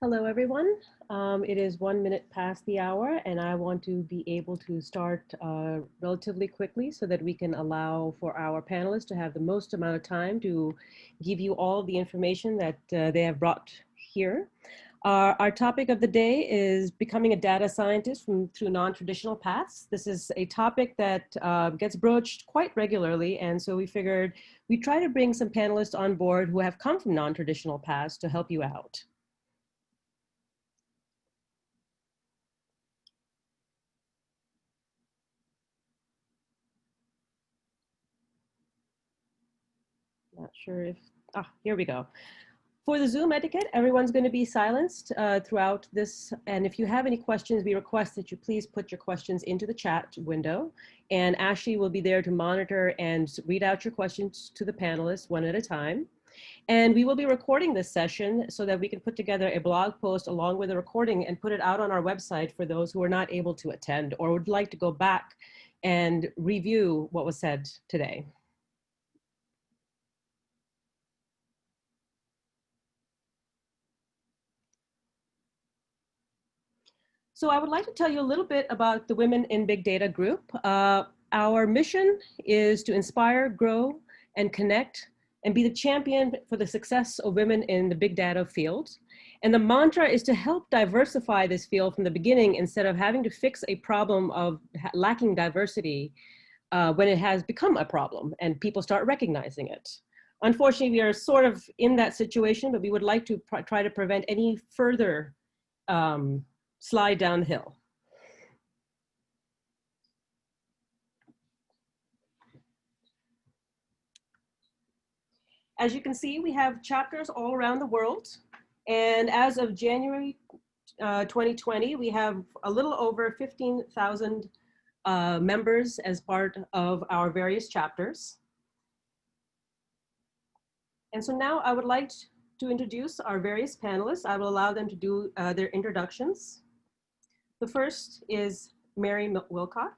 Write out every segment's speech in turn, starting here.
Hello, everyone. It is 1 minute past the hour, and I want to be able to start relatively quickly so that we can allow for our panelists to have the most amount of time to give you all the information that they have brought here. Our topic of the day is becoming a data scientist through non-traditional paths. This is a topic that gets broached quite regularly, and so we figured we'd try to bring some panelists on board who have come from non-traditional paths to help you out. Not sure if, here we go. For the Zoom etiquette, everyone's going to be silenced throughout this. And if you have any questions, we request that you please put your questions into the chat window. And Ashley will be there to monitor and read out your questions to the panelists one at a time. And we will be recording this session so that we can put together a blog post along with a recording and put it out on our website for those who are not able to attend or would like to go back and review what was said today. So I would like to tell you a little bit about the Women in Big Data group. Our mission is to inspire, grow, and connect, and be the champion for the success of women in the big data field. And the mantra is to help diversify this field from the beginning instead of having to fix a problem of lacking diversity when it has become a problem and people start recognizing it. Unfortunately, we are sort of in that situation, but we would like to try to prevent any further slide down the hill. As you can see, we have chapters all around the world. And as of January 2020, we have a little over 15,000 members as part of our various chapters. And so now I would like to introduce our various panelists. I will allow them to do their introductions. The first is Mary Wilcock.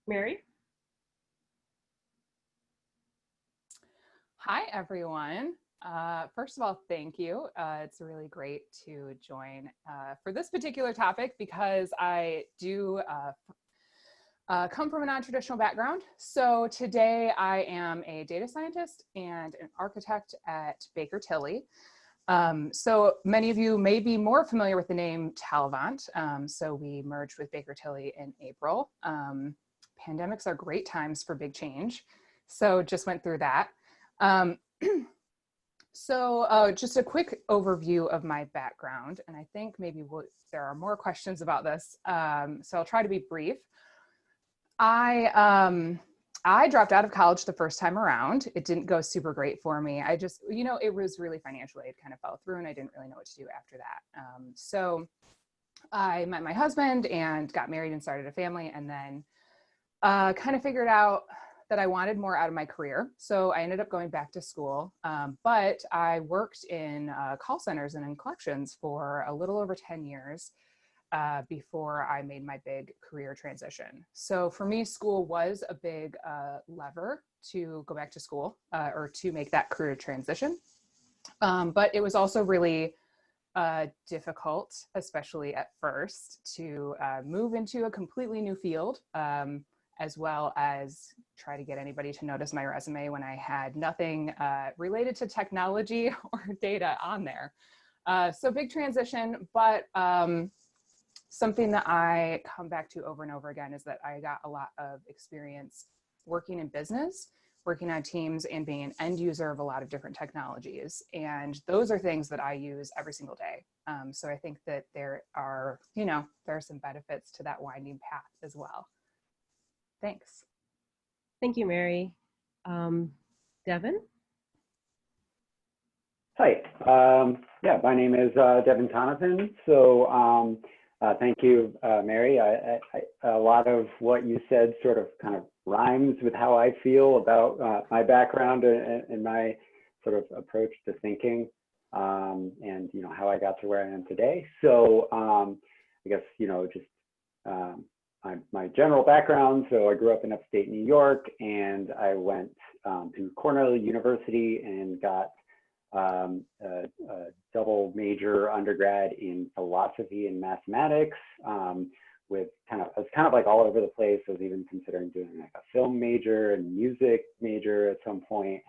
Mary. Hi, everyone. First of all, thank you. It's really great to join for this particular topic because I do come from a non-traditional background. So today I am a data scientist and an architect at Baker Tilly. So many of you may be more familiar with the name Talvant. So we merged with Baker Tilly in April. Pandemics are great times for big change. So just went through that. Just a quick overview of my background, and I think maybe there are more questions about this. So I'll try to be brief. I dropped out of college the first time around. It didn't go super great for me. I just, it was really financial aid kind of fell through and I didn't really know what to do after that. So I met my husband and got married and started a family, and then kind of figured out that I wanted more out of my career. So I ended up going back to school, but I worked in call centers and in collections for a little over 10 years before I made my big career transition. So for me, school was a big lever to go back to school or to make that career transition. But it was also really difficult, especially at first, to move into a completely new field, as well as try to get anybody to notice my resume when I had nothing related to technology or data on there. So big transition, but something that I come back to over and over again is that I got a lot of experience working in business, working on teams, and being an end user of a lot of different technologies. And those are things that I use every single day. So I think that there are some benefits to that winding path as well. Thanks. Thank you, Mary. Devin? Hi. Yeah, my name is Devin Tonathan. So thank you, Mary. A lot of what you said sort of kind of rhymes with how I feel about my background and my sort of approach to thinking, and how I got to where I am today. So I guess just my general background. So I grew up in upstate New York, and I went to Cornell University and got a double major undergrad in philosophy and mathematics. With I was kind of like all over the place. I was even considering doing like a film major and music major at some point.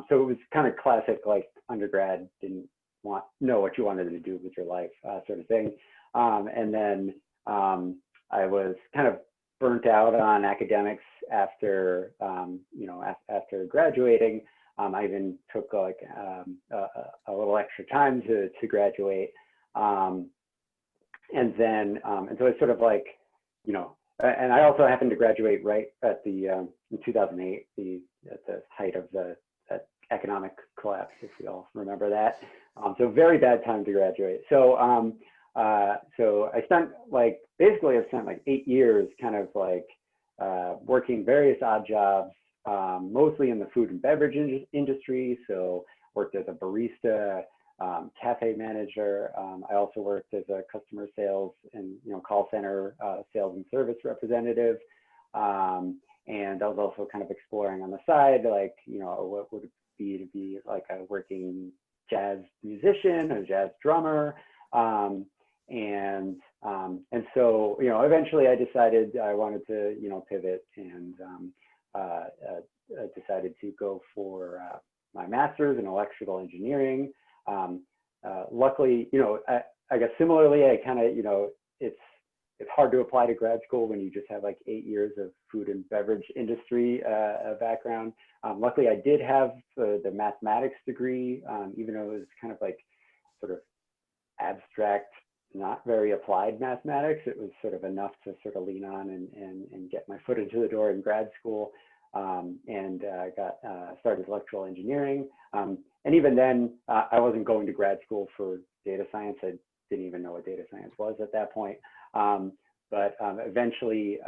So it was kind of classic, like undergrad, didn't know what you wanted to do with your life sort of thing. And then I was kind of burnt out on academics after, after graduating. I even took like a little extra time to graduate. And so it's sort of like, and I also happened to graduate right at the, in 2008, at the height of the economic collapse, if you all remember that. So very bad time to graduate. So, so I spent basically I've spent like 8 years kind of like working various odd jobs, mostly in the food and beverage industry. So worked as a barista, cafe manager. I also worked as a customer sales and call center sales and service representative. And I was also kind of exploring on the side, like, what would it be to be like a working jazz musician, a jazz drummer. And so, eventually I decided I wanted to, pivot, and I decided to go for my master's in electrical engineering. Luckily, I guess similarly, I kind of, it's hard to apply to grad school when you just have like 8 years of food and beverage industry background. Luckily, I did have the mathematics degree, even though it was kind of like sort of abstract, not very applied mathematics. It was sort of enough to sort of lean on and get my foot into the door in grad school. And started electrical engineering. And even then, I wasn't going to grad school for data science. I didn't even know what data science was at that point. But eventually,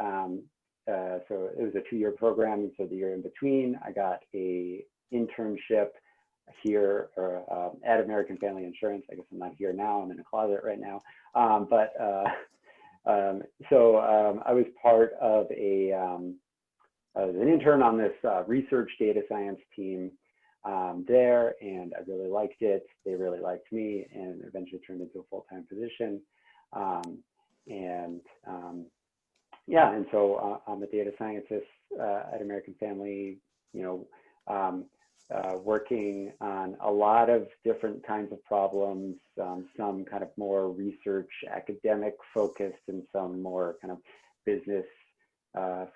so it was a 2-year program. So the year in between, I got a internship here at American Family Insurance. I guess I'm not here now. I'm in a closet right now. So I was part of I was an intern on this research data science team there, and I really liked it. They really liked me, and eventually turned into a full-time position. Yeah, and so I'm a data scientist at American Family, working on a lot of different kinds of problems, some kind of more research academic focused, and some more kind of business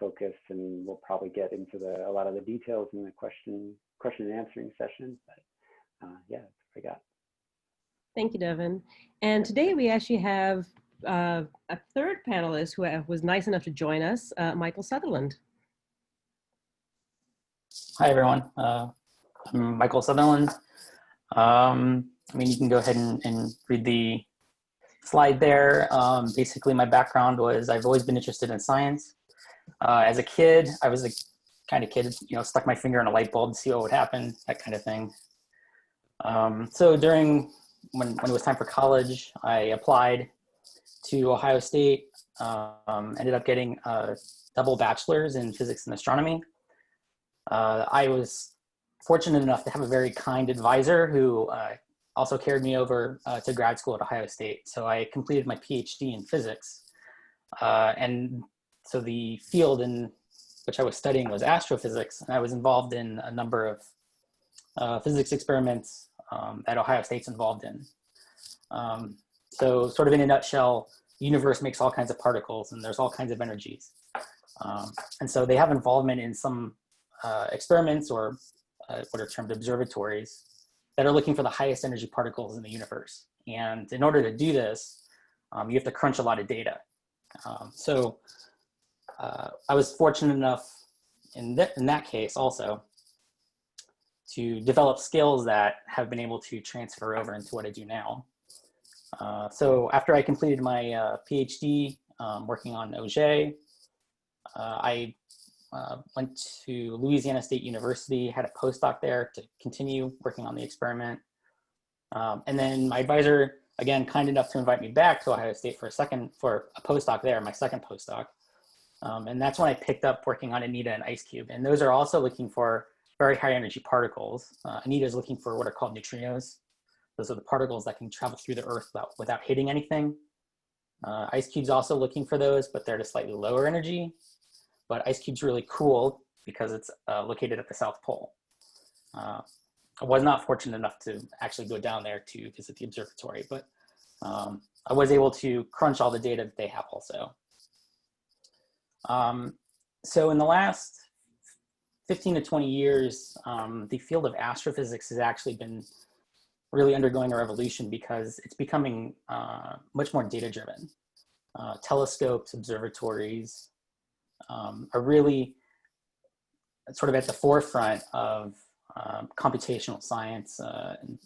focused, and we'll probably get into a lot of the details in the question and answering session. But yeah, that's what I got. Thank you, Devin. And today we actually have a third panelist who was nice enough to join us, Michael Sutherland. Hi, everyone. I'm Michael Sutherland. You can go ahead and read the slide there. Basically, my background was I've always been interested in science. As a kid, I was the kind of kid, stuck my finger in a light bulb to see what would happen, that kind of thing. So when it was time for college, I applied to Ohio State, ended up getting a double bachelor's in physics and astronomy. I was fortunate enough to have a very kind advisor who also carried me over to grad school at Ohio State. So I completed my PhD in physics. And so the field in which I was studying was astrophysics, and I was involved in a number of physics experiments that Ohio State's involved in. So sort of in a nutshell, the universe makes all kinds of particles, and there's all kinds of energies. And so they have involvement in some experiments, or what are termed observatories, that are looking for the highest energy particles in the universe. And in order to do this, you have to crunch a lot of data. So I was fortunate enough in that case also to develop skills that have been able to transfer over into what I do now. So after I completed my PhD working on Auger, I went to Louisiana State University, had a postdoc there to continue working on the experiment. And then my advisor, again, kind enough to invite me back to Ohio State for a postdoc there, my second postdoc. And that's when I picked up working on Anita and Ice Cube. And those are also looking for very high energy particles. Anita is looking for what are called neutrinos. Those are the particles that can travel through the Earth without hitting anything. IceCube's also looking for those, but they're at a slightly lower energy. But IceCube's really cool because it's located at the South Pole. I was not fortunate enough to actually go down there to visit the observatory, but I was able to crunch all the data that they have also. So in the last 15 to 20 years, the field of astrophysics has actually been really undergoing a revolution because it's becoming much more data-driven. Telescopes, observatories are really sort of at the forefront of computational science, and,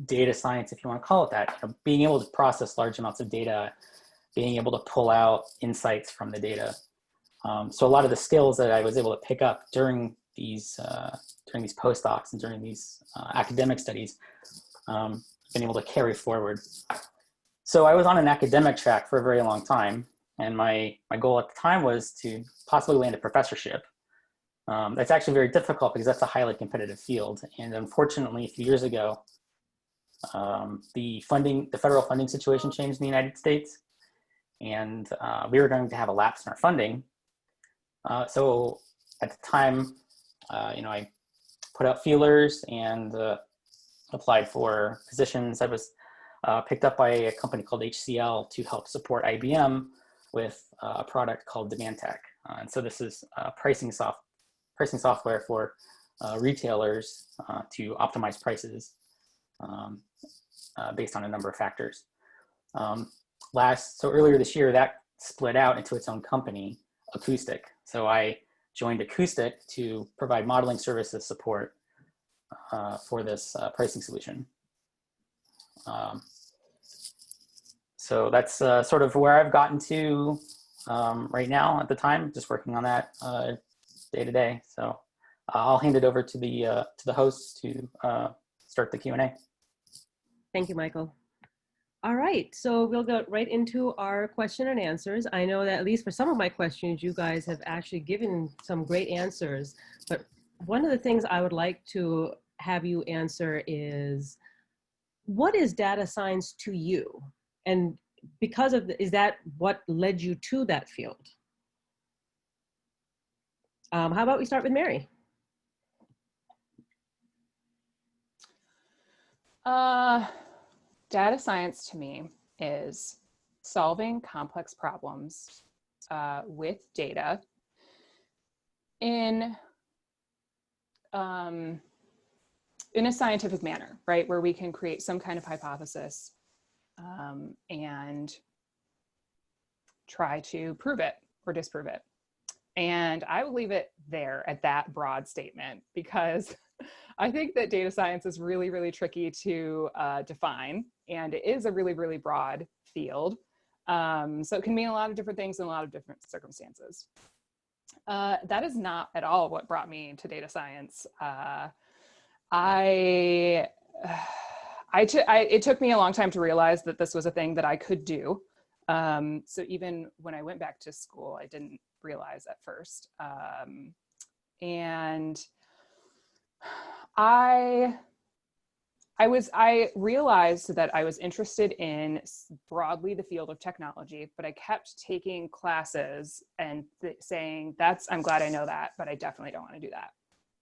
data science, if you want to call it that. Being able to process large amounts of data, being able to pull out insights from the data. So a lot of the skills that I was able to pick up during these postdocs and during these academic studies, been able to carry forward. So I was on an academic track for a very long time, and my goal at the time was to possibly land a professorship. That's actually very difficult because that's a highly competitive field, and unfortunately, a few years ago, the federal funding situation changed in the United States, and we were going to have a lapse in our funding. So at the time, I put out feelers and applied for positions. I was picked up by a company called HCL to help support IBM with a product called Demand Tech. And so this is pricing software for retailers to optimize prices based on a number of factors. So earlier this year, that split out into its own company, Acoustic. So I joined Acoustic to provide modeling services support for this pricing solution. So that's sort of where I've gotten to right now at the time, just working on that day to day. So I'll hand it over to the hosts to start the Q&A. Thank you, Michael. All right, so we'll go right into our question and answers. I know that at least for some of my questions, you guys have actually given some great answers, but one of the things I would like to have you answer is, what is data science to you? And because of is that what led you to that field? How about we start with Mary? Data science to me is solving complex problems with data in a scientific manner, right? Where we can create some kind of hypothesis and try to prove it or disprove it. And I will leave it there at that broad statement, because I think that data science is really, really tricky to define, and it is a really, really broad field. So it can mean a lot of different things in a lot of different circumstances. That is not at all what brought me to data science. It took me a long time to realize that this was a thing that I could do. So even when I went back to school, I didn't realize at first. And I realized that I was interested in broadly the field of technology, but I kept taking classes and saying, I'm glad I know that, but I definitely don't want to do that.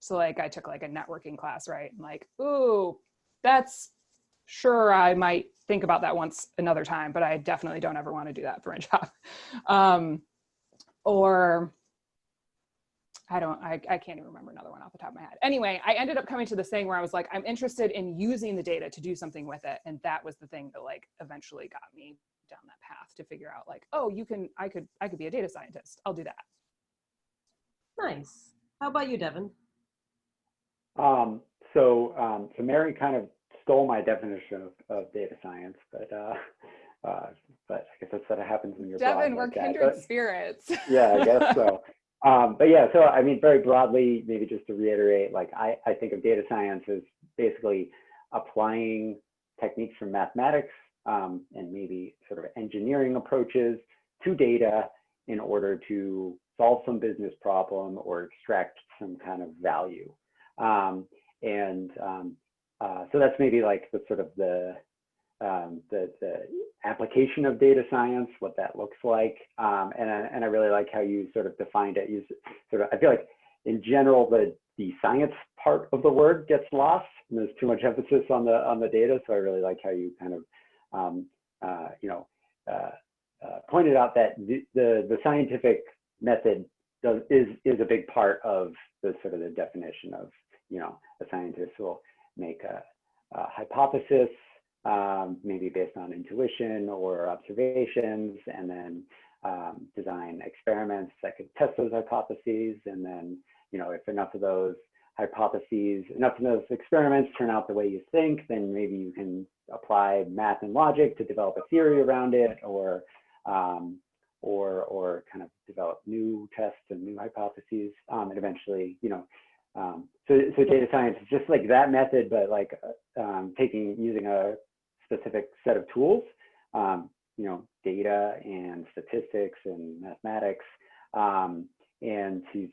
So like I took like a networking class, right? And like, ooh, that's sure, I might think about that once another time, but I definitely don't ever want to do that for a job. Or I can't even remember another one off the top of my head. Anyway, I ended up coming to this thing where I was like, I'm interested in using the data to do something with it. And that was the thing that like eventually got me down that path to figure out like, oh, I could be a data scientist. I'll do that. Nice. How about you, Devin? So Mary kind of stole my definition of data science, but I guess that's what happens when you're Devin, we're like kindred spirits. Yeah, I guess so. But yeah, so I mean, very broadly, maybe just to reiterate, like I think of data science as basically applying techniques from mathematics and maybe sort of engineering approaches to data in order to solve some business problem or extract some kind of value. So that's maybe like the sort of the application of data science, what that looks like. And I really like how you sort of defined it. You sort of, I feel like in general, the science part of the word gets lost, and there's too much emphasis on the data. So I really like how you kind of, pointed out that the scientific method is a big part of the sort of the definition of, a scientist will make a hypothesis, maybe based on intuition or observations, and then design experiments that could test those hypotheses. And then, if enough of those experiments turn out the way you think, then maybe you can apply math and logic to develop a theory around it, or kind of develop new tests and new hypotheses, and eventually, so data science is just like that method, but like using a specific set of tools, data and statistics and mathematics, and to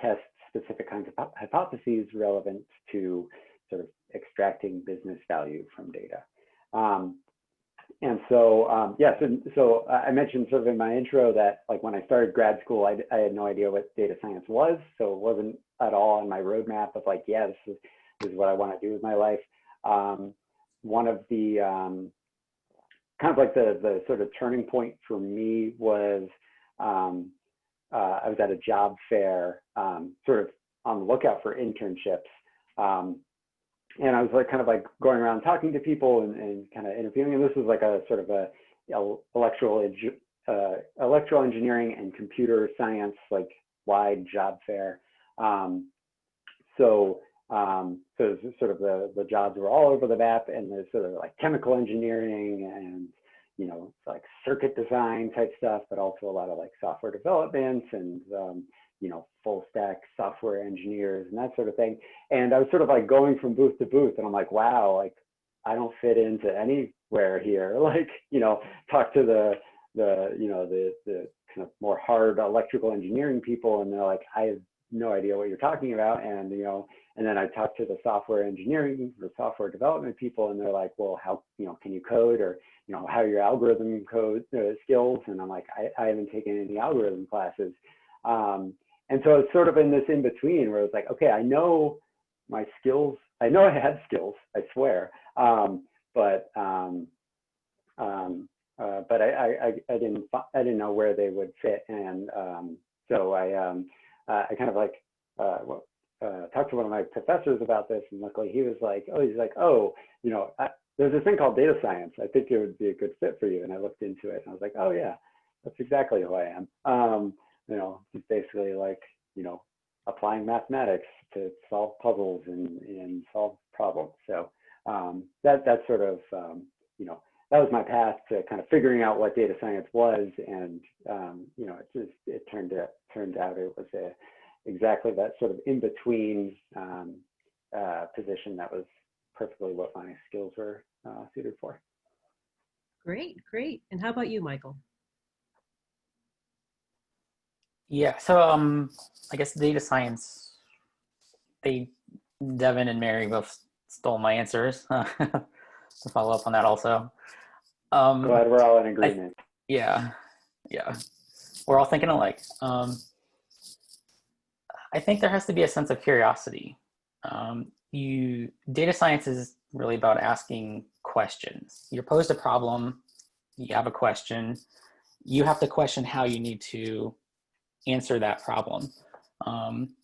test specific kinds of hypotheses relevant to sort of extracting business value from data. And so, so I mentioned sort of in my intro that like when I started grad school, I had no idea what data science was. So it wasn't at all on my roadmap of like, yeah, this is what I want to do with my life. One of the kind of like the sort of turning point for me was I was at a job fair, sort of on the lookout for internships. And I was like kind of like going around talking to people and kind of interviewing. And this was like a sort of a electrical engineering and computer science like wide job fair. So sort of the jobs were all over the map, and there's sort of like chemical engineering and like circuit design type stuff, but also a lot of like software development and full stack software engineers and that sort of thing. And I was sort of like going from booth to booth, and I'm like, wow, like I don't fit into anywhere here. Like, talk to the kind of more hard electrical engineering people, and they're like, I have no idea what you're talking about. And and then I talked to the software engineering or software development people, and they're like, well, how can you code, or how are your algorithm code skills? And I'm like, I haven't taken any algorithm classes. And so it's sort of in this in between where it's like, okay, I know my skills. I know I had skills, I swear, but I didn't know where they would fit. And so I kind of like talked to one of my professors about this, and luckily he was like, oh, there's this thing called data science. I think it would be a good fit for you. And I looked into it, and I was like, oh yeah, that's exactly who I am. It's basically like, applying mathematics to solve puzzles and solve problems. So that's sort of, that was my path to kind of figuring out what data science was. And, it turned out it was exactly that sort of in-between position that was perfectly what my skills were suited for. Great, great. And how about you, Michael? Yeah, so I guess data science, Devin and Mary both stole my answers to follow up on that also. Glad we're all in agreement. Yeah, we're all thinking alike. I think there has to be a sense of curiosity. Data science is really about asking questions. You're posed a problem, you have a question, you have to question how you need to answer that problem.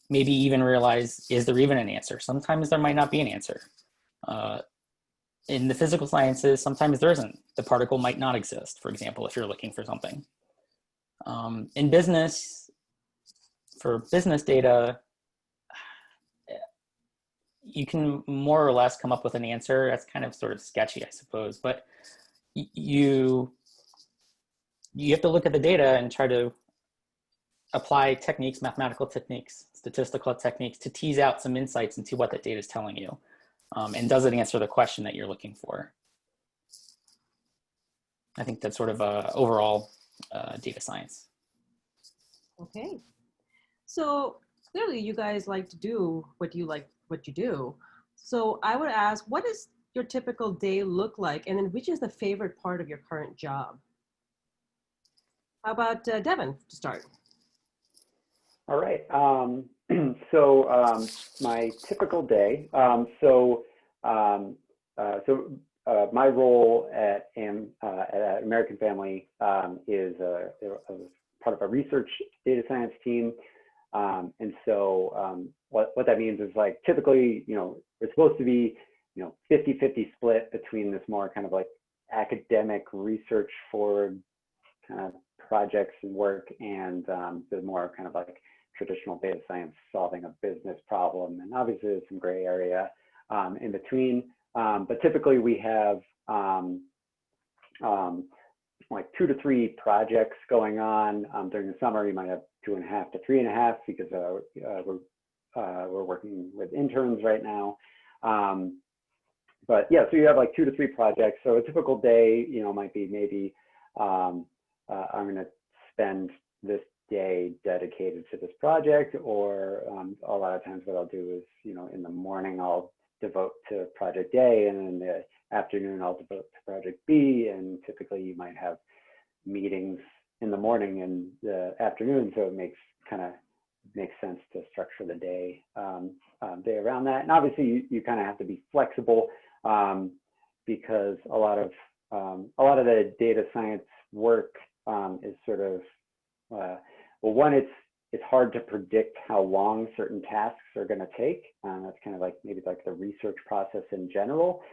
Maybe even realize, is there even an answer? Sometimes there might not be an answer. In the physical sciences, sometimes there isn't. The particle might not exist, for example, if you're looking for something. In business, for business data, you can more or less come up with an answer. That's kind of sort of sketchy, I suppose, but you have to look at the data and try to apply techniques, mathematical techniques, statistical techniques to tease out some insights into what that data is telling you. And does it answer the question that you're looking for? I think that's sort of overall data science. Okay. So clearly you guys like to do what you do. So I would ask, what does your typical day look like? And then which is the favorite part of your current job? How about Devin to start? All right. My typical day. My role at American Family is part of a research data science team. What that means is like typically, it's supposed to be, 50-50 split between this more kind of like academic research forward kind of projects and work and the more kind of like traditional data science solving a business problem. And obviously there's some gray area in between. But typically we have like 2 to 3 projects going on. During the summer, you might have 2.5 to 3.5 because we're working with interns right now. But yeah, so you have like 2 to 3 projects. So a typical day, might be maybe I'm going to spend this day dedicated to this project, or a lot of times what I'll do is, in the morning I'll devote to project A, and in the afternoon I'll devote to project B. And typically you might have meetings in the morning and the afternoon, so it makes sense to structure the day around that. And obviously you kind of have to be flexible because a lot of the data science work is sort of one, it's hard to predict how long certain tasks are going to take. That's kind of like maybe like the research process in general.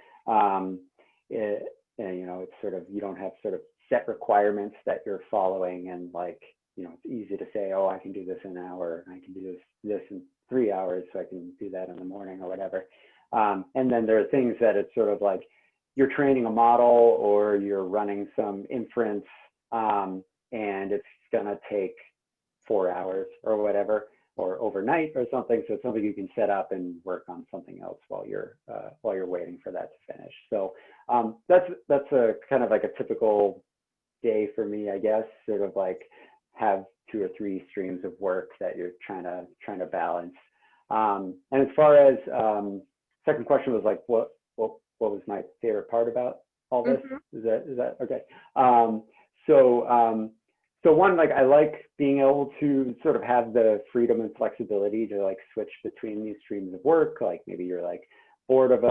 It's sort of, you don't have sort of set requirements that you're following, and like, it's easy to say, oh, I can do this in an hour, and I can do this in 3 hours, so I can do that in the morning or whatever. And then there are things that it's sort of like you're training a model or you're running some inference, and it's gonna take 4 hours or whatever, or overnight or something. So it's something you can set up and work on something else while you're waiting for that to finish. So that's a kind of like a typical day for me, I guess. Sort of like have 2 or 3 streams of work that you're trying to balance. And as far as second question was like, what was my favorite part about all this? Mm-hmm. Is that okay? So one, like, I like being able to sort of have the freedom and flexibility to like switch between these streams of work. Like maybe you're like bored of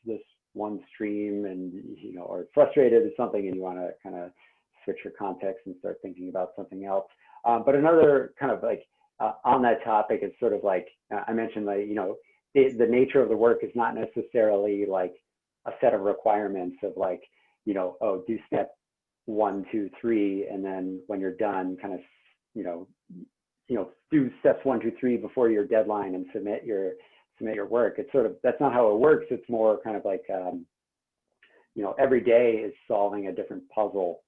this one stream, and or frustrated at something, and you want to kind of switch your context and start thinking about something else. But another kind of like on that topic is sort of like I mentioned, like the nature of the work is not necessarily like a set of requirements of like oh, do step 1, 2, 3, and then when you're done, kind of do steps 1, 2, 3 before your deadline and submit your work. It's sort of, that's not how it works. It's more kind of like every day is solving a different puzzle,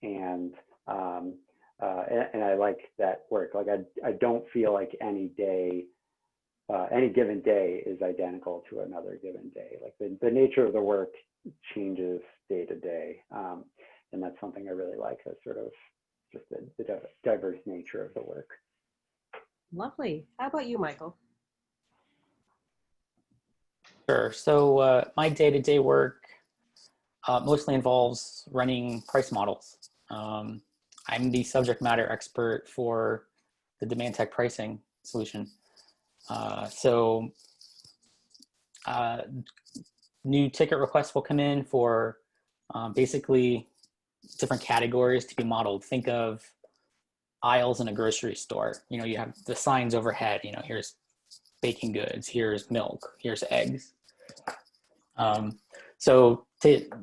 and I like that work. Like I don't feel like any given day is identical to another given day. Like the nature of the work changes day to day. And that's something I really like, that sort of just the diverse nature of the work. Lovely. How about you, Michael? Sure. So my day-to-day work mostly involves running price models. I'm the subject matter expert for the demand tech pricing solution. New ticket requests will come in for basically different categories to be modeled. Think of aisles in a grocery store. You have the signs overhead. Here's baking goods, here's milk, here's eggs.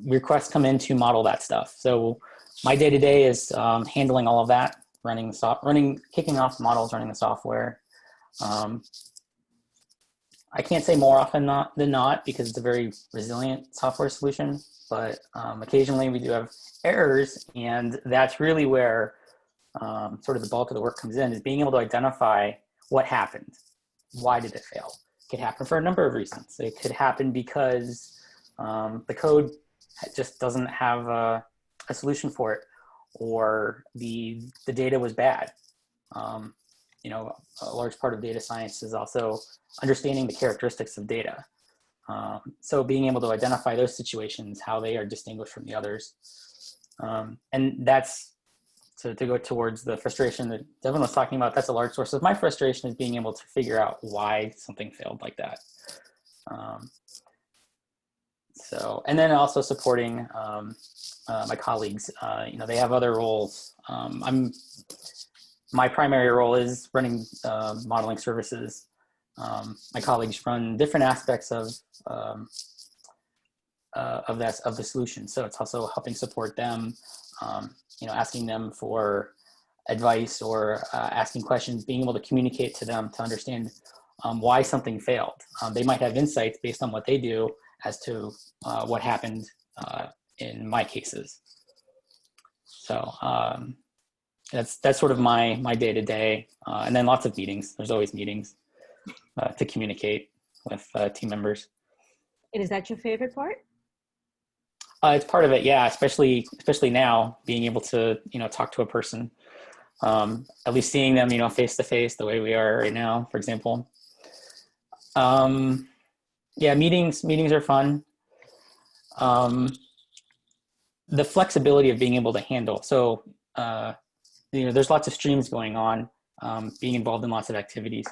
Requests come in to model that stuff. So my day-to-day is handling all of that, kicking off models, running the software. I can't say more often than not because it's a very resilient software solution, but occasionally we do have errors, and that's really where sort of the bulk of the work comes in, is being able to identify what happened. Why did it fail? It could happen for a number of reasons. It could happen because the code just doesn't have a solution for it, or the data was bad. You know, a large part of data science is also understanding the characteristics of data. So being able to identify those situations, how they are distinguished from the others. And that's, to go towards the frustration that Devin was talking about, that's a large source of my frustration, is being able to figure out why something failed like that. So, and then also supporting my colleagues. You know, they have other roles. My primary role is running modeling services. My colleagues run different aspects of the solution. So it's also helping support them, you know, asking them for advice or asking questions, being able to communicate to them to understand why something failed. They might have insights based on what they do as to what happened in my cases. So that's sort of my day-to-day, and then lots of meetings. There's always meetings to communicate with team members. And is that your favorite part? It's part of it, yeah. Especially now, being able to, you know, talk to a person, at least seeing them, you know, face to face, the way we are right now, for example. Yeah, meetings are fun. The flexibility of being able to handle. So, you know, there's lots of streams going on, being involved in lots of activities.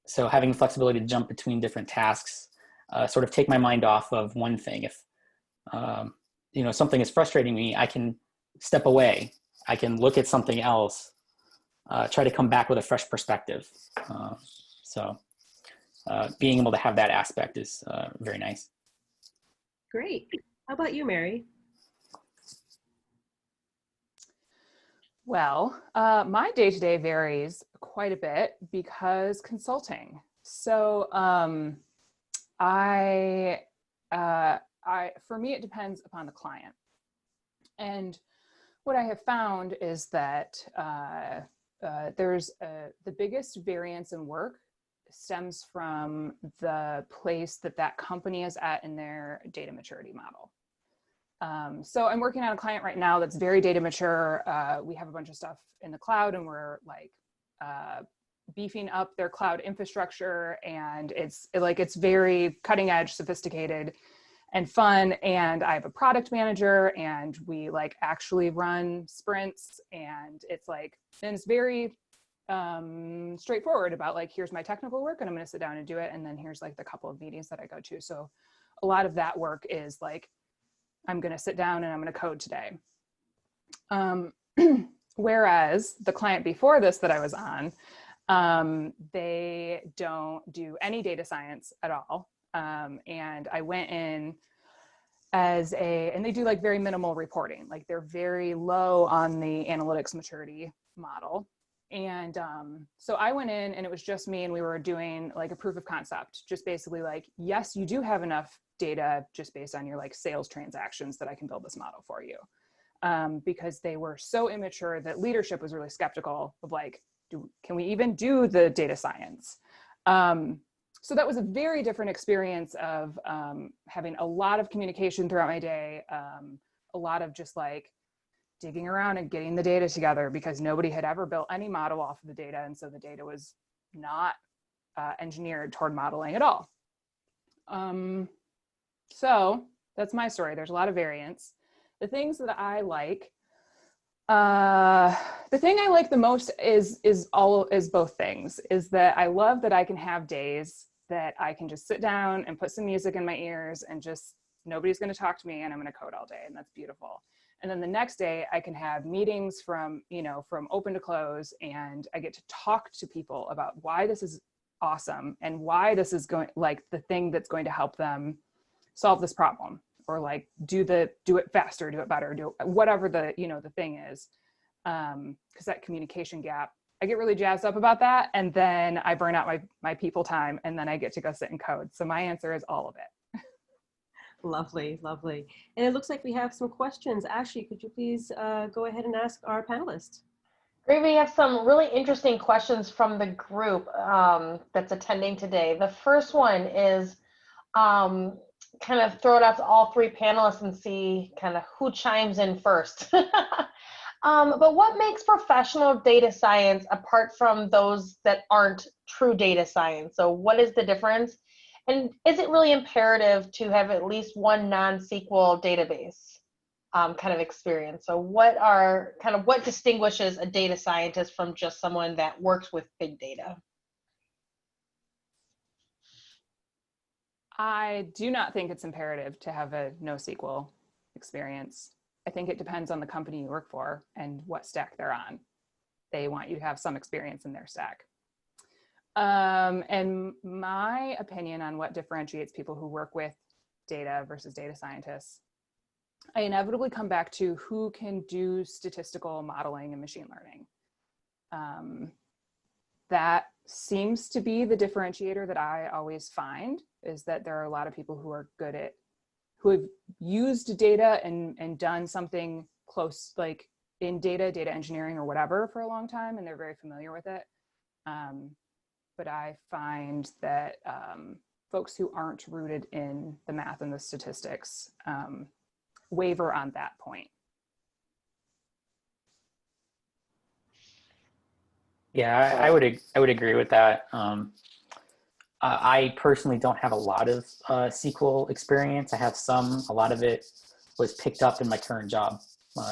So having the flexibility to jump between different tasks, sort of take my mind off of one thing. If, you know, something is frustrating me, I can step away. I can look at something else, try to come back with a fresh perspective. So being able to have that aspect is very nice. Great. How about you, Mary? Well, my day-to-day varies quite a bit because consulting. So for me, it depends upon the client. And what I have found is that there's the biggest variance in work stems from the place that company is at in their data maturity model. So I'm working on a client right now that's very data mature. We have a bunch of stuff in the cloud, and we're like beefing up their cloud infrastructure, and it's very cutting edge, sophisticated, and fun. And I have a product manager, and we like actually run sprints, and it's very straightforward about like, here's my technical work and I'm going to sit down and do it. And then here's like the couple of meetings that I go to. So a lot of that work is like, I'm going to sit down and I'm going to code today. Whereas the client before this that I was on, they don't do any data science at all. And I went in and they do like very minimal reporting. Like they're very low on the analytics maturity model. And so I went in and it was just me, and we were doing like a proof of concept, just basically like, yes, you do have enough data just based on your like sales transactions that I can build this model for you. Because they were so immature that leadership was really skeptical of like, can we even do the data science? So that was a very different experience of having a lot of communication throughout my day, a lot of just like digging around and getting the data together, because nobody had ever built any model off of the data. And so the data was not engineered toward modeling at all. So that's my story. There's a lot of variance. The things that I like, the thing I like the most is both things, is that I love that I can have days that I can just sit down and put some music in my ears and just, nobody's going to talk to me and I'm going to code all day. And that's beautiful. And then the next day I can have meetings from open to close, and I get to talk to people about why this is awesome and why this is going, like the thing that's going to help them solve this problem, or like do it faster, do it better, do it, whatever the thing is. Because that communication gap, I get really jazzed up about that. And then I burn out my people time, and then I get to go sit and code. So my answer is all of it. Lovely, lovely. And it looks like we have some questions. Ashley, could you please go ahead and ask our panelists? Great, we have some really interesting questions from the group that's attending today. The first one is kind of throw it out to all three panelists and see kind of who chimes in first. But what makes professional data science apart from those that aren't true data science? So what is the difference? And is it really imperative to have at least one non-SQL database kind of experience? So what distinguishes a data scientist from just someone that works with big data? I do not think it's imperative to have a NoSQL experience. I think it depends on the company you work for and what stack they're on. They want you to have some experience in their stack. And my opinion on what differentiates people who work with data versus data scientists, I inevitably come back to who can do statistical modeling and machine learning. That seems to be the differentiator that I always find, is that there are a lot of people who are good at, who have used data and done something close, like in data engineering or whatever for a long time, and they're very familiar with it. But I find that folks who aren't rooted in the math and the statistics waver on that point. Yeah, I would agree with that. I personally don't have a lot of SQL experience. I have some. A lot of it was picked up in my current job,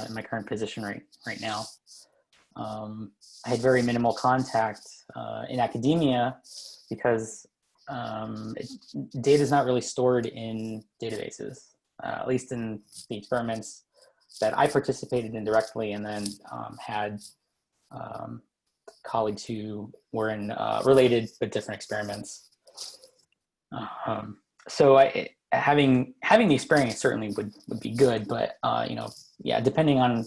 in my current position right now. I had very minimal contact in academia because data is not really stored in databases, at least in the experiments that I participated in directly, and then had colleagues who were in related but different experiments. So having the experience certainly would be good, but yeah, depending on,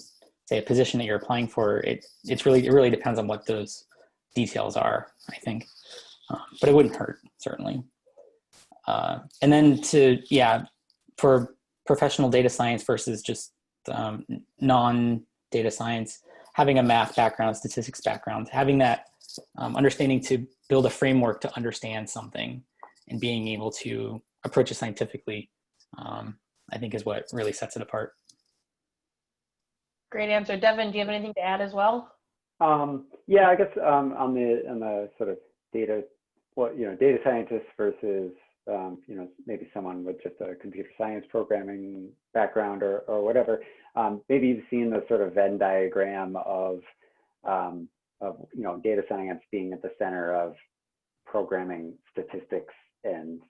say, a position that you're applying for, it really depends on what those details are, I think. But it wouldn't hurt, certainly. And then for professional data science versus just non-data science, having a math background, statistics background, having that understanding to build a framework to understand something and being able to approach it scientifically, I think is what really sets it apart. Great answer. Devin, do you have anything to add as well? Yeah, I guess on the sort of data scientists versus maybe someone with just a computer science programming background or whatever. Maybe you've seen the sort of Venn diagram of data science being at the center of programming, statistics, and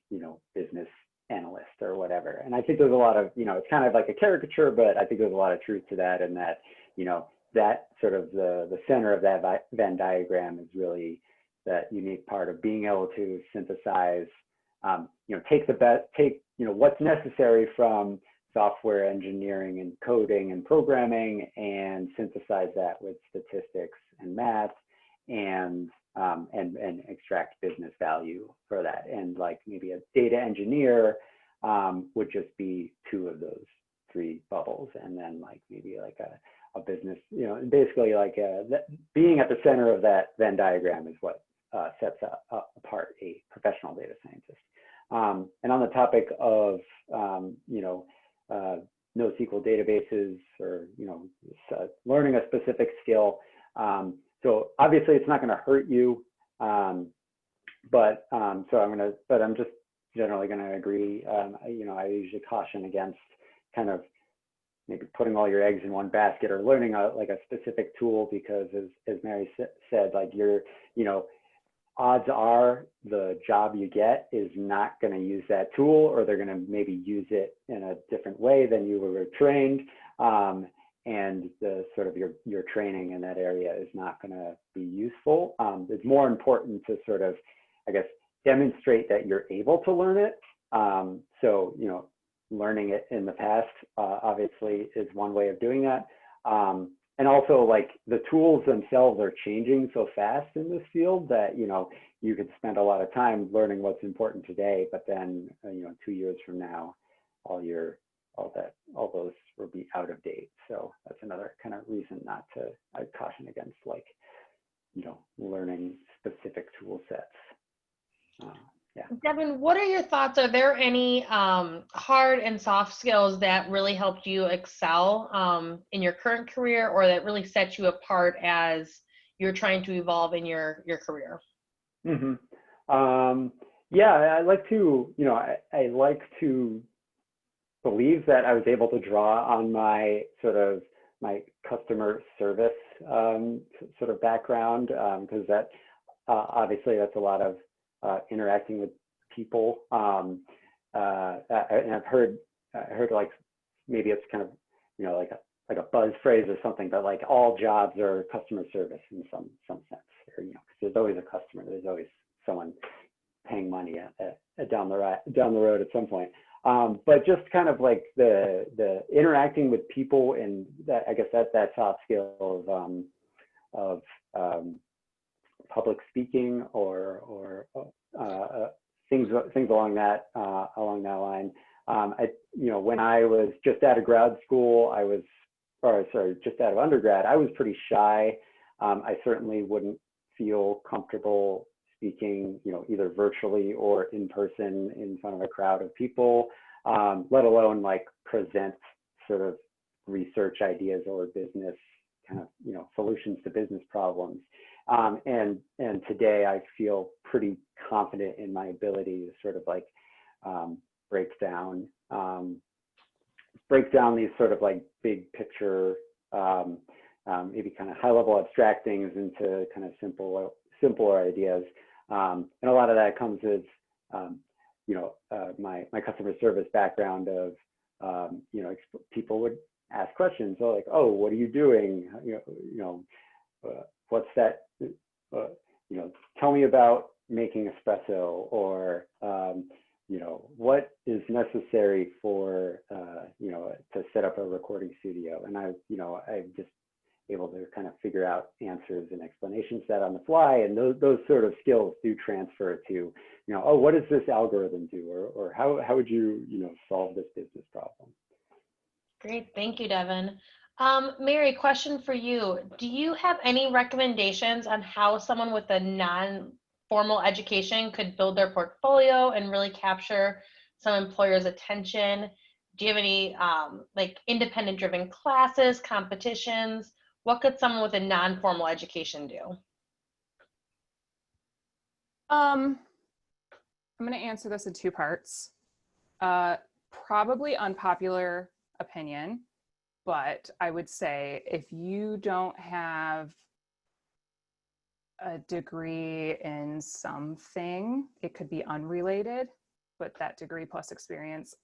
business analyst or whatever. And I think there's a lot of, it's kind of like a caricature, but I think there's a lot of truth to that, and that that sort of the center of that Venn diagram is really that unique part of being able to synthesize, take what's necessary from software engineering and coding and programming, and synthesize that with statistics and math, and extract business value for that. And like maybe a data engineer would just be two of those three bubbles, and then like maybe like a business, basically like being at the center of that Venn diagram is what sets apart a professional data scientist. And on the topic of NoSQL databases, or learning a specific skill, so obviously it's not going to hurt you, but I'm just generally going to agree. I usually caution against kind of maybe putting all your eggs in one basket, or learning a specific tool, because as Mary said, like odds are the job you get is not going to use that tool, or they're going to maybe use it in a different way than you were trained. And the sort of your training in that area is not going to be useful. It's more important to sort of, I guess, demonstrate that you're able to learn it. So, learning it in the past, obviously, is one way of doing that. And also, like, the tools themselves are changing so fast in this field that, you could spend a lot of time learning what's important today, but then, 2 years from now, all those will be out of date. So that's another kind of reason not to, I'd caution against, like, learning specific tool sets. Devin, what are your thoughts? Are there any hard and soft skills that really helped you excel in your current career, or that really set you apart as you're trying to evolve in your career? Yeah, I like to, I like to believe that I was able to draw on my my customer service sort of background, because that obviously that's a lot of interacting with people. And I've heard like, maybe it's kind of, like a buzz phrase or something, but like all jobs are customer service in some sense, or, because there's always a customer, there's always someone paying money down the road at some point. But just kind of like the interacting with people, and that, I guess that soft skill of public speaking or things along that line. When I was just out of grad school, just out of undergrad, I was pretty shy. I certainly wouldn't feel comfortable speaking, either virtually or in person in front of a crowd of people, let alone like present sort of research ideas or business kind of, solutions to business problems. And today I feel pretty confident in my ability to sort of like break down these sort of like big picture, maybe kind of high level abstract things into kind of simpler ideas. And a lot of that comes as, my customer service background of, people would ask questions. So like, oh, what are you doing? What's that? Tell me about making espresso, or, what is necessary for, to set up a recording studio. And I'm just able to kind of figure out answers and explanations to that on the fly. And those sort of skills do transfer to, oh, what does this algorithm do? Or how would you, solve this business problem? Great, thank you, Devin. Mary, question for you. Do you have any recommendations on how someone with a non-formal education could build their portfolio and really capture some employers' attention? Do you have any like independent driven classes, competitions? What could someone with a non-formal education do? I'm going to answer this in two parts. Probably unpopular opinion, but I would say if you don't have a degree in something, it could be unrelated, but that degree plus experience,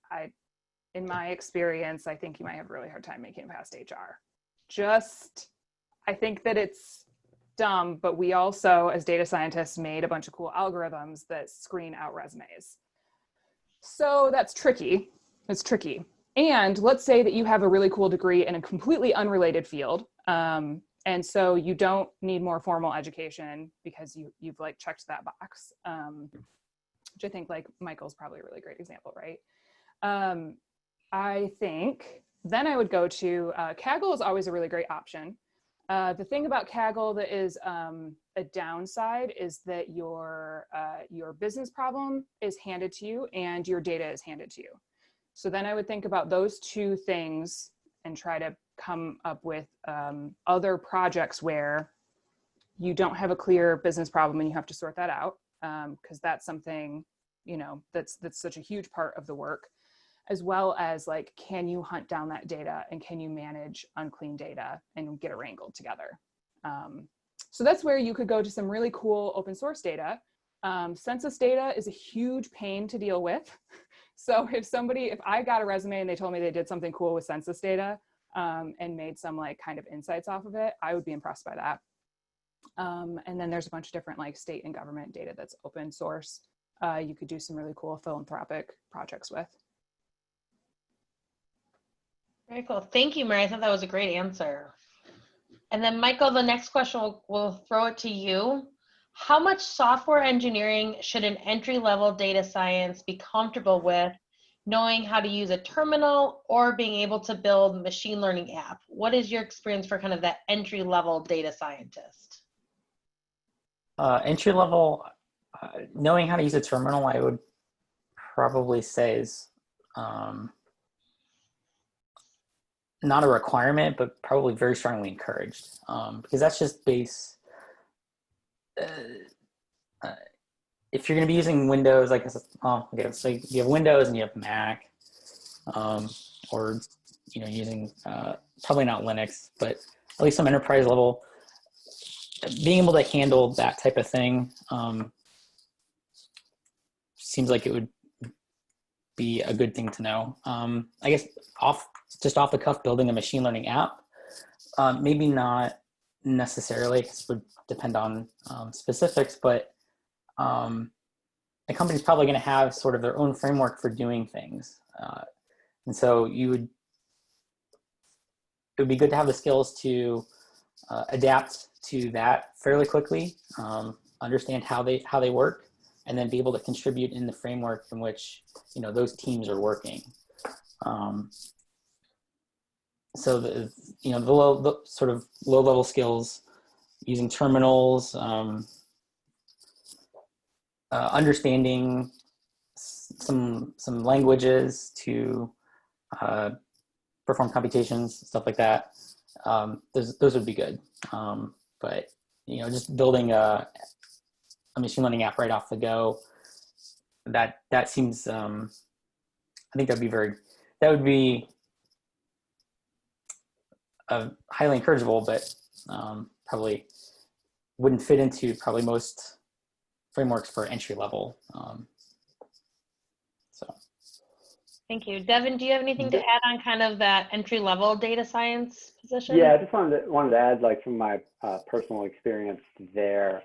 in my experience, I think you might have a really hard time making it past HR. I think that it's dumb, but we also, as data scientists, made a bunch of cool algorithms that screen out resumes. So that's tricky. It's tricky. And let's say that you have a really cool degree in a completely unrelated field. And so you don't need more formal education because you've like checked that box, which I think like Michael's probably a really great example, right? I think then I would go to Kaggle is always a really great option. The thing about Kaggle that is a downside is that your business problem is handed to you and your data is handed to you. So then I would think about those two things and try to come up with other projects where you don't have a clear business problem and you have to sort that out, because that's something, that's such a huge part of the work, as well as like, can you hunt down that data and can you manage unclean data and get it wrangled together? So that's where you could go to some really cool open source data. Census data is a huge pain to deal with. So if I got a resume and they told me they did something cool with census data and made some like kind of insights off of it, I would be impressed by that. And then there's a bunch of different like state and government data that's open source. You could do some really cool philanthropic projects with. Very cool. Thank you, Mary. I thought that was a great answer. And then Michael, the next question, we'll throw it to you. How much software engineering should an entry-level data science be comfortable with, knowing how to use a terminal or being able to build machine learning app? What is your experience for kind of that entry-level data scientist? Entry level, knowing how to use a terminal, I would probably say is not a requirement, but probably very strongly encouraged, because that's just base. If you're going to be using Windows, like, okay, so you have Windows and you have Mac, or using probably not Linux, but at least some enterprise level, being able to handle that type of thing seems like it would be a good thing to know. I guess just off the cuff, building a machine learning app, maybe not necessarily, because it would depend on specifics, but a company's probably going to have sort of their own framework for doing things. And so it would be good to have the skills to adapt to that fairly quickly, understand how they work, and then be able to contribute in the framework in which those teams are working. So the sort of low level skills, using terminals, understanding some languages to perform computations, stuff like that. Those would be good. But just building a machine learning app right off the go, that seems, I think that would be highly encourageable, but probably wouldn't fit into probably most frameworks for entry level. Thank you. Devin, do you have anything to add on kind of that entry level data science position? Yeah, I just wanted to add, like, from my personal experience there.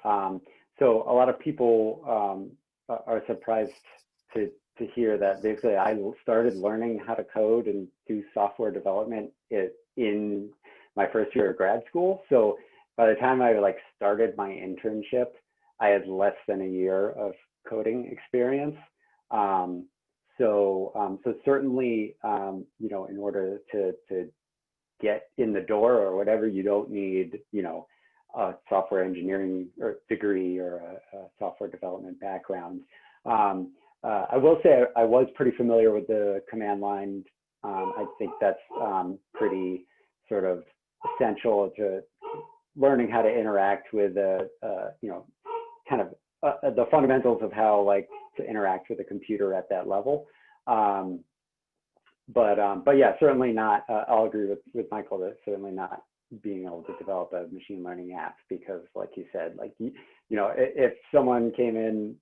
So a lot of people are surprised to hear that basically I started learning how to code and do software development in my first year of grad school. So by the time I started my internship, I had less than a year of coding experience. So certainly, in order to get in the door or whatever, you don't need, a software engineering degree or a software development background. I will say I was pretty familiar with the command line. I think that's pretty sort of essential to learning how to interact with kind of the fundamentals of how to interact with a computer at that level. But yeah, certainly not. I'll agree with Michael that certainly not being able to develop a machine learning app, because like you said, if someone came in,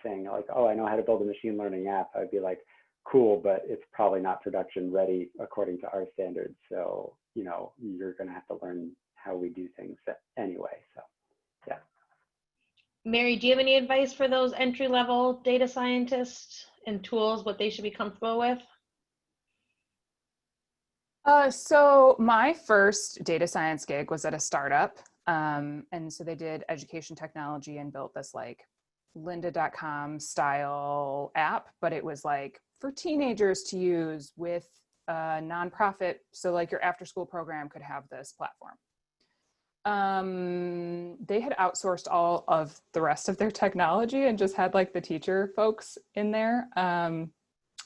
saying oh, I know how to build a machine learning app, I'd be like, cool, but it's probably not production ready according to our standards. So, you're going to have to learn how we do things anyway. So, yeah. Mary, do you have any advice for those entry-level data scientists and tools, what they should be comfortable with? So my first data science gig was at a startup. And so they did education technology and built this lynda.com style app, but it was for teenagers to use with a nonprofit. So your after school program could have this platform. They had outsourced all of the rest of their technology and just had the teacher folks in there.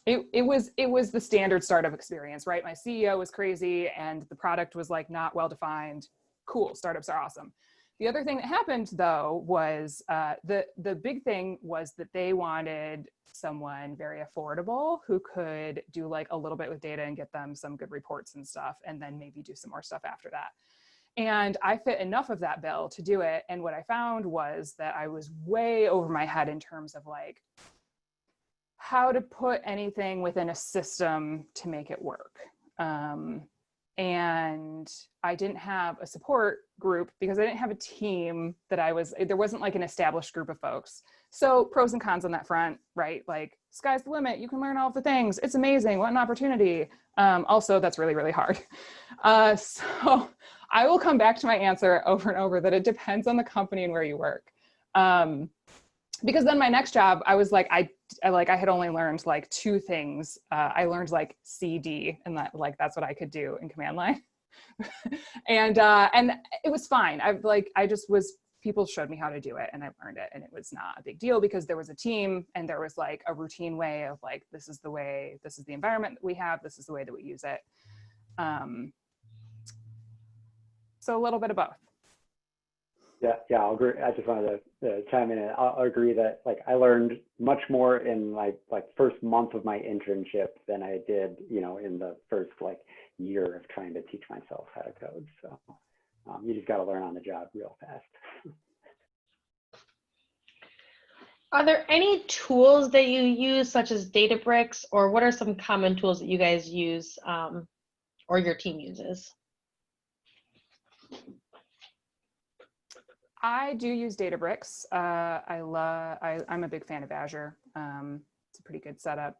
It was the standard startup experience, right? My CEO was crazy and the product was not well-defined. Cool, startups are awesome. The other thing that happened though was the big thing was that they wanted someone very affordable who could do a little bit with data and get them some good reports and stuff, and then maybe do some more stuff after that. And I fit enough of that bill to do it. And what I found was that I was way over my head in terms of how to put anything within a system to make it work. And I didn't have a support group because I didn't have a team there wasn't an established group of folks. So pros and cons on that front, right? Sky's the limit. You can learn all of the things. It's amazing. What an opportunity. Also, that's really, really hard. So I will come back to my answer over and over that it depends on the company and where you work. Because then my next job, I was I had only learned two things. I learned CD, and that's what I could do in command line. and it was fine. I just was people showed me how to do it and I learned it, and it was not a big deal because there was a team and there was like a routine way of like, this is the way, this is the environment that we have, this is the way that we use it. So a little bit of both. Yeah, I'll agree. I just wanted to chime in. I'll agree that like I learned much more in like first month of my internship than I did, you know, in the first like year of trying to teach myself how to code. So you just got to learn on the job real fast. Are there any tools that you use, such as Databricks, or what are some common tools that you guys use or your team uses? I do use Databricks. I'm a big fan of Azure. It's a pretty good setup,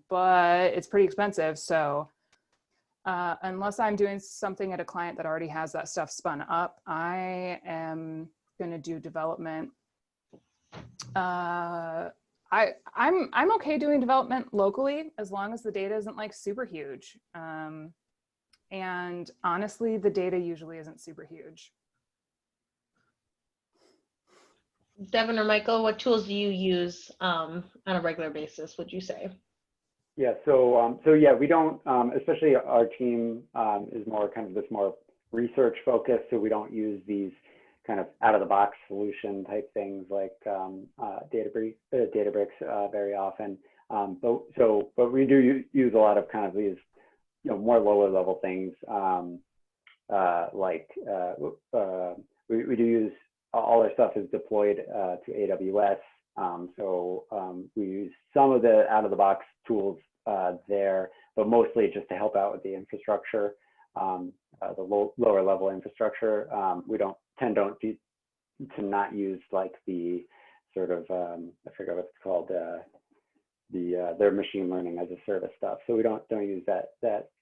but it's pretty expensive. So unless I'm doing something at a client that already has that stuff spun up, I am going to do development. I'm okay doing development locally as long as the data isn't like super huge. And honestly, the data usually isn't super huge. Devin or Michael, what tools do you use on a regular basis, would you say? Yeah, so yeah, we don't, especially our team is more kind of this more research focused, so we don't use these kind of out of the box solution type things like Databricks very often. But we do use a lot of kind of these, you know, more lower level things we do use. All our stuff is deployed to AWS. We use some of the out-of-the-box tools there, but mostly just to help out with the infrastructure, the lower level infrastructure. We tend to not use like the sort of, I forget what it's called, their machine learning as a service stuff. So we don't use that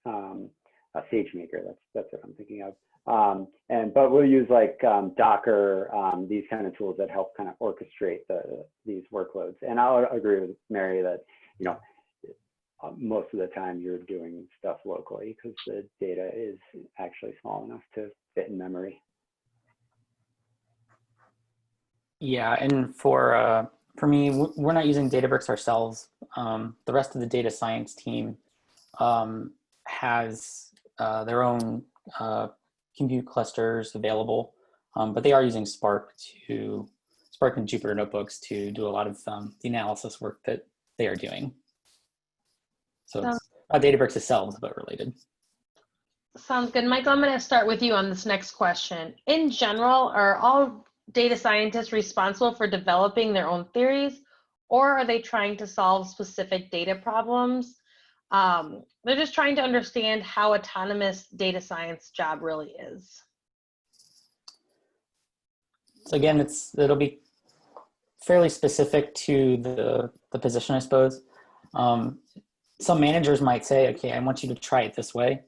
SageMaker. That's what I'm thinking of. But we'll use like Docker, these kind of tools that help kind of orchestrate these workloads. And I'll agree with Mary that, you know, most of the time you're doing stuff locally because the data is actually small enough to fit in memory. Yeah, and for me, we're not using Databricks ourselves. The rest of the data science team has their own compute clusters available, but they are using Spark and Jupyter Notebooks to do a lot of the analysis work that they are doing. So it's not Databricks itself, but related. Sounds good. Michael, I'm going to start with you on this next question. In general, are all data scientists responsible for developing their own theories, or are they trying to solve specific data problems? They're just trying to understand how autonomous data science job really is. So again, it'll be fairly specific to the position, I suppose. Some managers might say, okay, I want you to try it this way.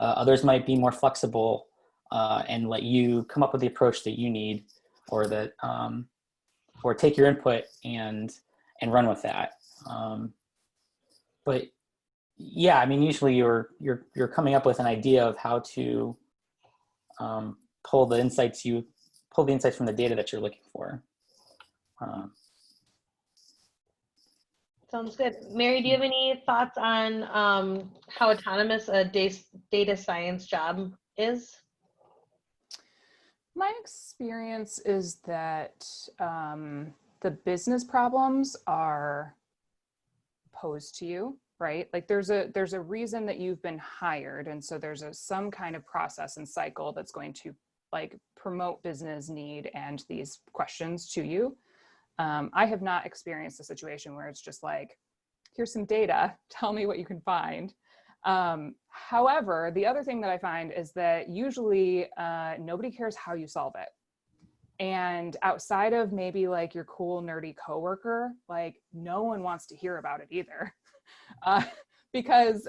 Others might be more flexible and let you come up with the approach that you need, or that or take your input and run with that. But yeah, I mean, usually you're coming up with an idea of how to pull the insights from the data that you're looking for. Sounds good. Mary, do you have any thoughts on how autonomous a data science job is? My experience is that the business problems are posed to you, right? Like there's a reason that you've been hired, and so there's some kind of process and cycle that's going to like promote business need and these questions to you. I have not experienced a situation where it's just like, here's some data, tell me what you can find. However, the other thing that I find is that usually nobody cares how you solve it. And outside of maybe like your cool nerdy coworker, like no one wants to hear about it either. Because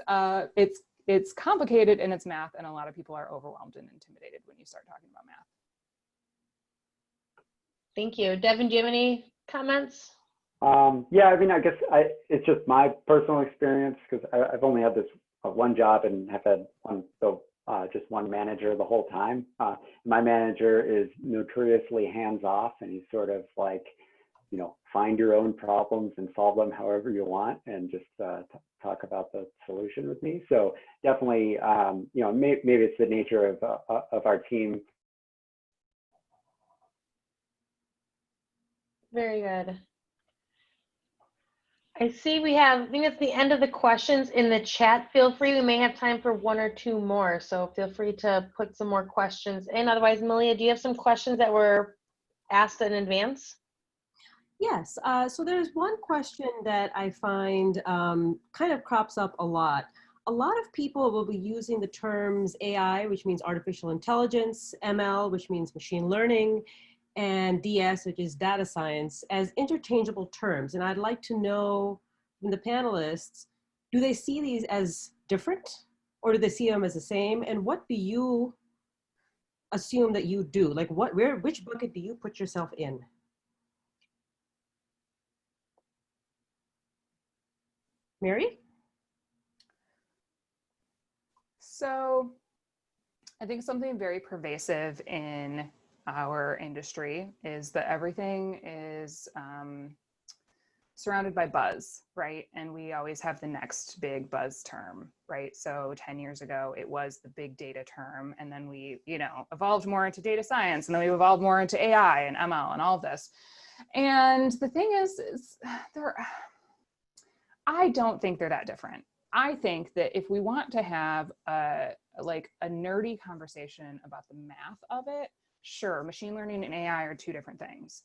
it's complicated and it's math, and a lot of people are overwhelmed and intimidated when you start talking about math. Thank you. Devin, do you have any comments? Yeah, I mean, I guess it's just my personal experience because I've only had this one job and have had one, so just one manager the whole time. My manager is notoriously hands-off, and he's sort of like, you know, find your own problems and solve them however you want, and just talk about the solution with me. So definitely, you know, maybe it's the nature of our team. Very good. I see I think it's the end of the questions in the chat. Feel free, we may have time for one or two more, so feel free to put some more questions in. Otherwise, Malia, do you have some questions that were asked in advance? Yes, so there's one question that I find kind of crops up a lot. A lot of people will be using the terms AI, which means artificial intelligence, ML, which means machine learning, and DS, which is data science, as interchangeable terms. And I'd like to know from the panelists, do they see these as different, or do they see them as the same? And what do you assume that you do? Like which bucket do you put yourself in? Mary? So I think something very pervasive in our industry is that everything is surrounded by buzz, right? And we always have the next big buzz term, right? So 10 years ago, it was the big data term. And then we, you know, evolved more into data science, and then we evolved more into AI and ML and all of this. And the thing is I don't think they're that different. I think that if we want to have a nerdy conversation about the math of it, sure, machine learning and AI are two different things.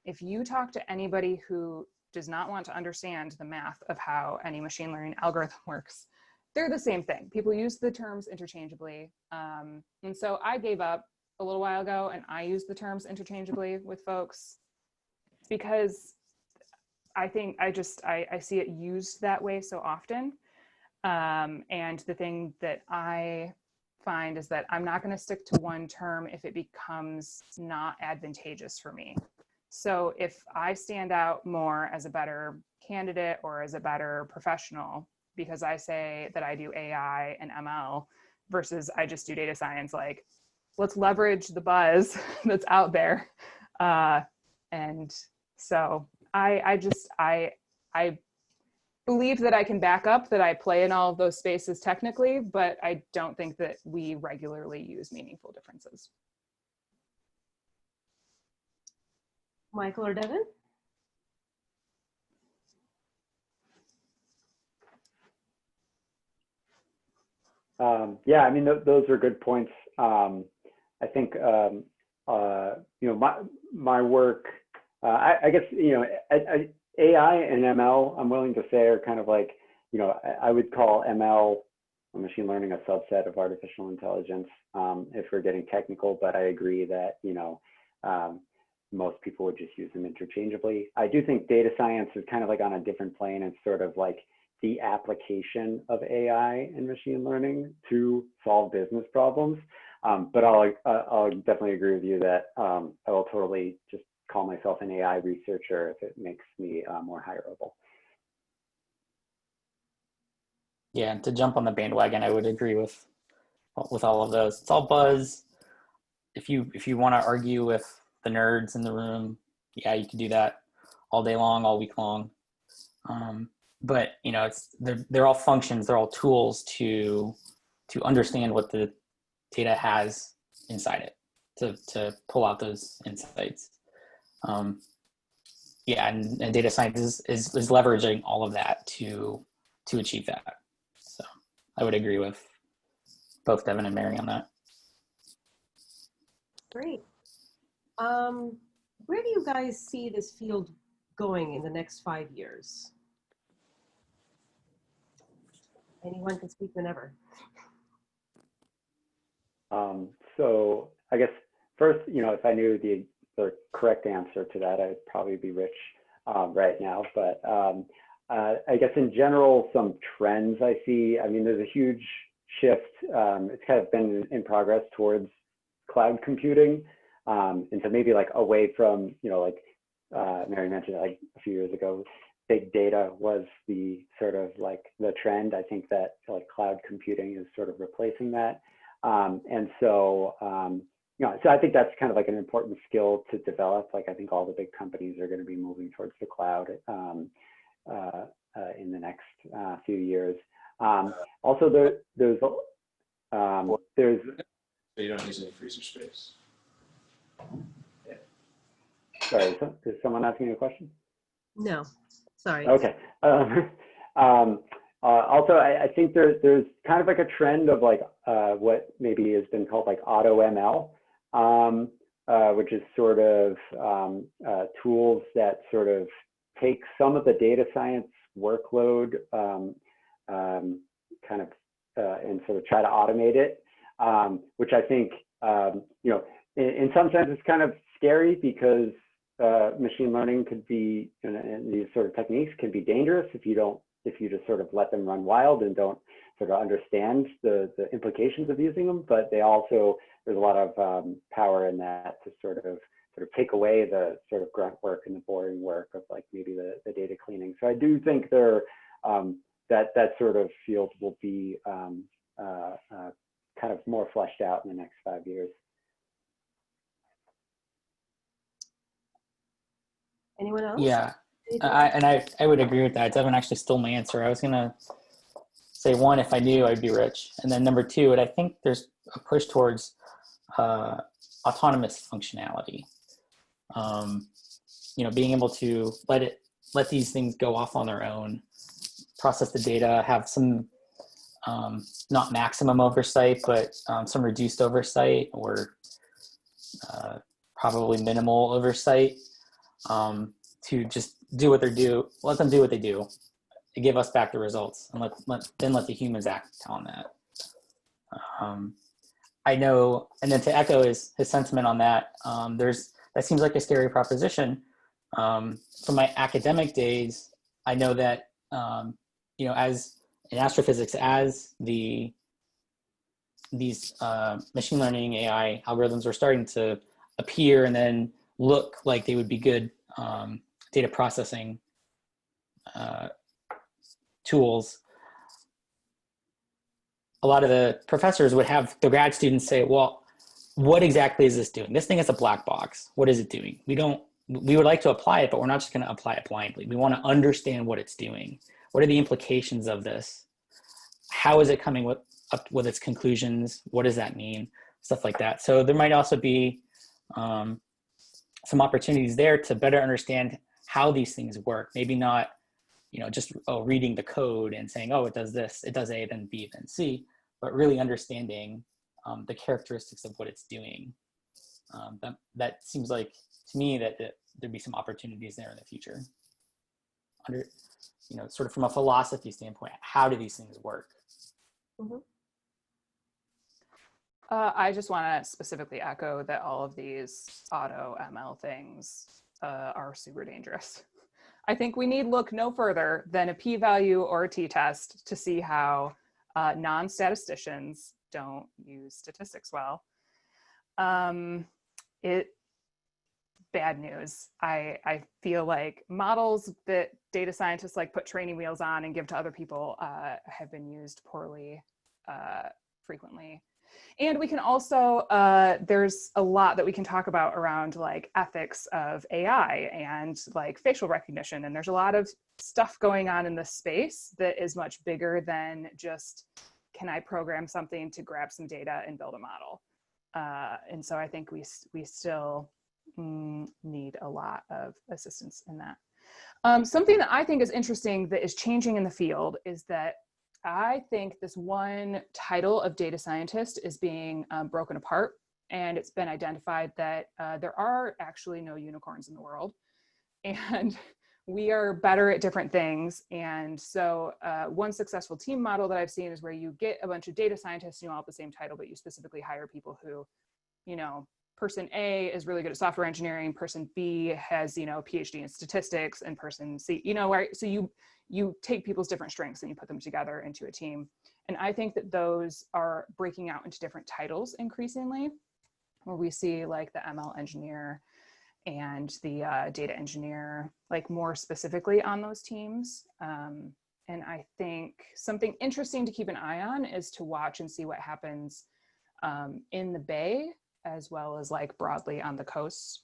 If you talk to anybody who does not want to understand the math of how any machine learning algorithm works, they're the same thing. People use the terms interchangeably. And so I gave up a little while ago, and I use the terms interchangeably with folks because I think I see it used that way so often. And the thing that I find is that I'm not going to stick to one term if it becomes not advantageous for me. So if I stand out more as a better candidate or as a better professional because I say that I do AI and ML versus I just do data science, like, let's leverage the buzz that's out there. And so I believe that I can back up that I play in all of those spaces technically, but I don't think that we regularly use meaningful differences. Michael or Devin? Yeah, I mean, those are good points. I think, you know, my work, I guess, you know, AI and ML, I'm willing to say, are kind of like, you know, I would call ML, machine learning, a subset of artificial intelligence, if we're getting technical, but I agree that, you know, most people would just use them interchangeably. I do think data science is kind of like on a different plane. It's sort of like the application of AI and machine learning to solve business problems. But I'll definitely agree with you that I will totally just call myself an AI researcher if it makes me more hireable. Yeah, and to jump on the bandwagon, I would agree with all of those. It's all buzz. If you want to argue with the nerds in the room, yeah, you can do that all day long, all week long. But you know, they're all functions. They're all tools to understand what the data has inside it to pull out those insights. Yeah, and data science is leveraging all of that to achieve that. So I would agree with both Devin and Mary on that. Great. Where do you guys see this field going in the next 5 years? Anyone can speak whenever. So I guess first, you know, if I knew the correct answer to that, I'd probably be rich right now. But I guess in general, some trends I see. I mean, there's a huge shift. It's kind of been in progress towards cloud computing, and so maybe like away from, you know, like Mary mentioned, like a few years ago, big data was the sort of like the trend. I think that like cloud computing is sort of replacing that. And so, so I think that's kind of like an important skill to develop. Like I think all the big companies are going to be moving towards the cloud in the next few years. Also, there's So you don't use any freezer space. Yeah. Sorry, is someone asking a question? No, sorry. Okay. Also, I think there's kind of like a trend of like what maybe has been called like AutoML, which is sort of tools that sort of take some of the data science workload and sort of try to automate it, which I think, in some sense it's kind of scary because machine learning could be, and these sort of techniques can be dangerous if you just sort of let them run wild and don't sort of understand the implications of using them. But they also, there's a lot of power in that to sort of take away the sort of grunt work and the boring work of like maybe the data cleaning. So I do think that sort of field will be kind of more fleshed out in the next 5 years. Anyone else? Yeah, I would agree with that. Devin actually stole my answer. I was gonna say one, if I knew, I'd be rich, and then number two, and I think there's a push towards autonomous functionality. Being able to let these things go off on their own, process the data, have some not maximum oversight, but some reduced oversight, or probably minimal oversight, to just do what they do, let them do what they do, to give us back the results, and then let the humans act on that. I know, and then to echo his sentiment on that, that seems like a scary proposition. From my academic days, I know that as in astrophysics, as these machine learning AI algorithms are starting to appear and then look like they would be good data processing tools, a lot of the professors would have the grad students say, well, what exactly is this doing? This thing is a black box. What is it doing? We would like to apply it, but we're not just going to apply it blindly. We want to understand what it's doing. What are the implications of this? How is it coming up with its conclusions? What does that mean? Stuff like that. So there might also be some opportunities there to better understand how these things work. Maybe not, just reading the code and saying, oh, it does this, it does A, then B, then C, but really understanding the characteristics of what it's doing. That seems like, to me, that there'd be some opportunities there in the future. Sort of from a philosophy standpoint, how do these things work? Mm-hmm. I just want to specifically echo that all of these AutoML things are super dangerous. I think we need look no further than a p-value or a t-test to see how non-statisticians don't use statistics well. Bad news. I feel like models that data scientists like put training wheels on and give to other people have been used poorly frequently. And we can also, there's a lot that we can talk about around like ethics of AI and like facial recognition. And there's a lot of stuff going on in this space that is much bigger than just, can I program something to grab some data and build a model? And so I think we still need a lot of assistance in that. Something that I think is interesting that is changing in the field is that I think this one title of data scientist is being broken apart, and it's been identified that there are actually no unicorns in the world, and we are better at different things. And so one successful team model that I've seen is where you get a bunch of data scientists, all have the same title, but you specifically hire people who, person A is really good at software engineering, person B has, a PhD in statistics, and person C, so you take people's different strengths and you put them together into a team. And I think that those are breaking out into different titles increasingly, where we see like the ML engineer and the data engineer, like more specifically on those teams. And I think something interesting to keep an eye on is to watch and see what happens in the Bay, as well as like broadly on the coast.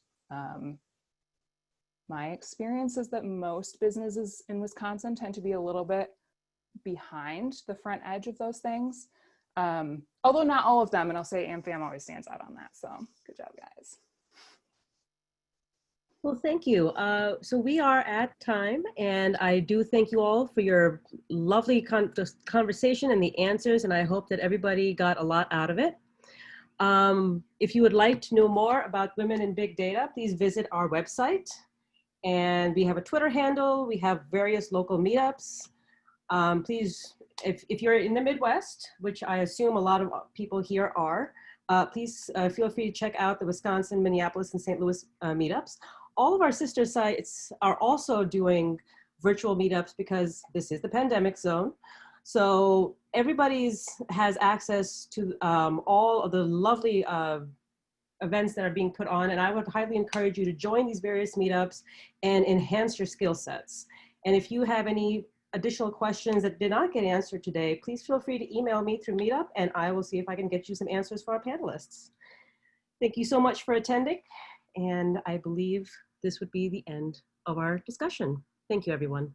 My experience is that most businesses in Wisconsin tend to be a little bit behind the front edge of those things. Although not all of them, and I'll say AmFam always stands out on that. So good job, guys. Well, thank you. So we are at time, and I do thank you all for your lovely conversation and the answers, and I hope that everybody got a lot out of it. If you would like to know more about women in big data, please visit our website. And we have a Twitter handle. We have various local meetups. Please, if you're in the Midwest, which I assume a lot of people here are, please feel free to check out the Wisconsin, Minneapolis, and St. Louis meetups. All of our sister sites are also doing virtual meetups because this is the pandemic zone. So everybody has access to all of the lovely events that are being put on, and I would highly encourage you to join these various meetups and enhance your skill sets. And if you have any additional questions that did not get answered today, please feel free to email me through Meetup, and I will see if I can get you some answers for our panelists. Thank you so much for attending, and I believe this would be the end of our discussion. Thank you, everyone.